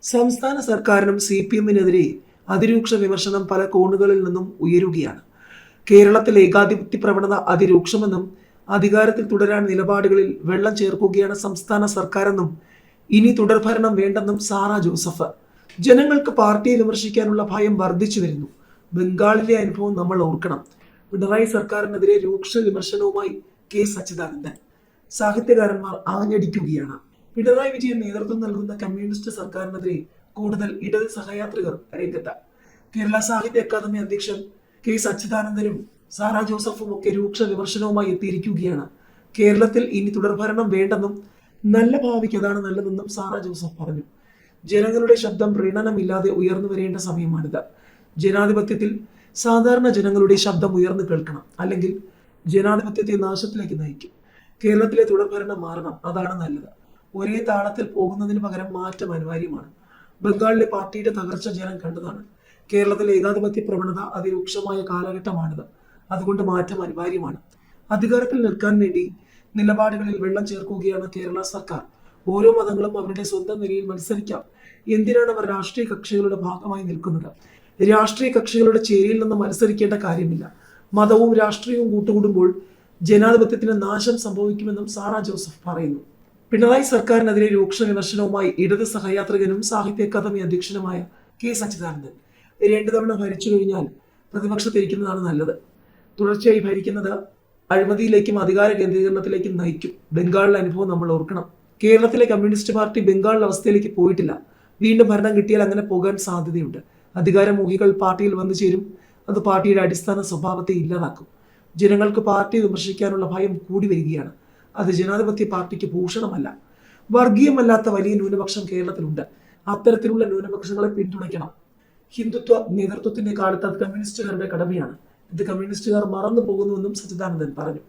സംസ്ഥാന സർക്കാരിനും CPM-നെതിരെ അതിരൂക്ഷ വിമർശനം പല കോണുകളിൽ നിന്നും ഉയരുകയാണ്. കേരളത്തിൽ ഏകാധിപത്യ പ്രവണത അതിരൂക്ഷമെന്നും അധികാരത്തിൽ തുടരാൻ നിലപാടുകളിൽ വെള്ളം ചേർക്കുകയാണ് സംസ്ഥാന സർക്കാരെന്നും ഇനി തുടർഭരണം വേണ്ടെന്നും സാറാ ജോസഫ്. ജനങ്ങൾക്ക് പാർട്ടിയെ വിമർശിക്കാനുള്ള ഭയം വർദ്ധിച്ചു വരുന്നു. ബംഗാളിലെ അനുഭവം നമ്മൾ ഓർക്കണം. പിണറായി സർക്കാരിനെതിരെ രൂക്ഷ വിമർശനവുമായി K. സച്ചിദാനന്ദൻ. സാഹിത്യകാരന്മാർ ആഞ്ഞടിക്കുകയാണ്. പിണറായി വിജയൻ നേതൃത്വം നൽകുന്ന കമ്മ്യൂണിസ്റ്റ് സർക്കാരിനെതിരെ കൂടുതൽ ഇടത് സഹയാത്രികർ രംഗത്ത്. കേരള സാഹിത്യ അക്കാദമി അധ്യക്ഷൻ K. സച്ചിദാനന്ദനും സാറാ ജോസഫും ഒക്കെ രൂക്ഷ വിമർശനവുമായി എത്തിയിരിക്കുകയാണ്. കേരളത്തിൽ ഇനി തുടർഭരണം വേണ്ടെന്നും നല്ല ഭാവിക്ക് അതാണ് നല്ലതെന്നും സാറാ ജോസഫ് പറഞ്ഞു. ജനങ്ങളുടെ ശബ്ദം പ്രീണനമില്ലാതെ ഉയർന്നു വരേണ്ട സമയമാണിത്. ജനാധിപത്യത്തിൽ സാധാരണ ജനങ്ങളുടെ ശബ്ദം ഉയർന്നു കേൾക്കണം, അല്ലെങ്കിൽ ജനാധിപത്യത്തെ നാശത്തിലേക്ക് നയിക്കും. കേരളത്തിലെ തുടർഭരണം മാറണം, അതാണ് നല്ലത്. ഒരേ താളത്തിൽ പോകുന്നതിന് പകരം മാറ്റം അനിവാര്യമാണ്. ബംഗാളിലെ പാർട്ടിയുടെ തകർച്ച ജനം കണ്ടതാണ്. കേരളത്തിലെ ഏകാധിപത്യ പ്രവണത അതിരൂക്ഷമായ കാലഘട്ടമാണിത്. അതുകൊണ്ട് മാറ്റം അനിവാര്യമാണ്. അധികാരത്തിൽ നിൽക്കാൻ വേണ്ടി നിലപാടുകളിൽ വെള്ളം ചേർക്കുകയാണ് കേരള സർക്കാർ. ഓരോ മതങ്ങളും അവരുടെ സ്വന്തം നിലയിൽ മത്സരിക്കാം. എന്തിനാണ് അവർ രാഷ്ട്രീയ കക്ഷികളുടെ ഭാഗമായി നിൽക്കുന്നത്? രാഷ്ട്രീയ കക്ഷികളുടെ ചേരിയിൽ നിന്ന് മത്സരിക്കേണ്ട കാര്യമില്ല. മതവും രാഷ്ട്രീയവും കൂട്ടുകൂടുമ്പോൾ ജനാധിപത്യത്തിന് നാശം സംഭവിക്കുമെന്നും സാറാ ജോസഫ് പറയുന്നു. പിണറായി സർക്കാരിനെതിരെ രൂക്ഷ വിമർശനവുമായി ഇടത് സഹയാത്രികനും സാഹിത്യ അക്കാദമി അധ്യക്ഷനുമായ K. സച്ചിദാനന്ദൻ. 2 തവണ ഭരിച്ചു കഴിഞ്ഞാൽ പ്രതിപക്ഷത്തിരിക്കുന്നതാണ് നല്ലത്. തുടർച്ചയായി ഭരിക്കുന്നത് അഴിമതിയിലേക്കും അധികാര കേന്ദ്രീകരണത്തിലേക്കും നയിക്കും. ബംഗാളിലെ അനുഭവം നമ്മൾ ഓർക്കണം. കേരളത്തിലെ കമ്മ്യൂണിസ്റ്റ് പാർട്ടി ബംഗാളിലെ അവസ്ഥയിലേക്ക് പോയിട്ടില്ല. വീണ്ടും ഭരണം കിട്ടിയാൽ അങ്ങനെ പോകാൻ സാധ്യതയുണ്ട്. അധികാരമോഹികൾ പാർട്ടിയിൽ വന്നു ചേരും. അത് പാർട്ടിയുടെ അടിസ്ഥാന സ്വഭാവത്തെ ഇല്ലാതാക്കും. ജനങ്ങൾക്ക് പാർട്ടി വിമർശിക്കാനുള്ള ഭയം കൂടി വരികയാണ്. അത് ജനാധിപത്യ പാർട്ടിക്ക് ഭൂഷണമല്ല. വർഗീയമല്ലാത്ത വലിയ ന്യൂനപക്ഷം കേരളത്തിലുണ്ട്. അത്തരത്തിലുള്ള ന്യൂനപക്ഷങ്ങളെ പിന്തുണയ്ക്കണം. ഹിന്ദുത്വ നേതൃത്വത്തിന്റെ കാലത്ത് അത് കമ്മ്യൂണിസ്റ്റുകാരുടെ കടമയാണ്. ഇത് കമ്മ്യൂണിസ്റ്റുകാർ മറന്നു പോകുന്നുവെന്നും സച്ചിദാനന്ദൻ പറഞ്ഞു.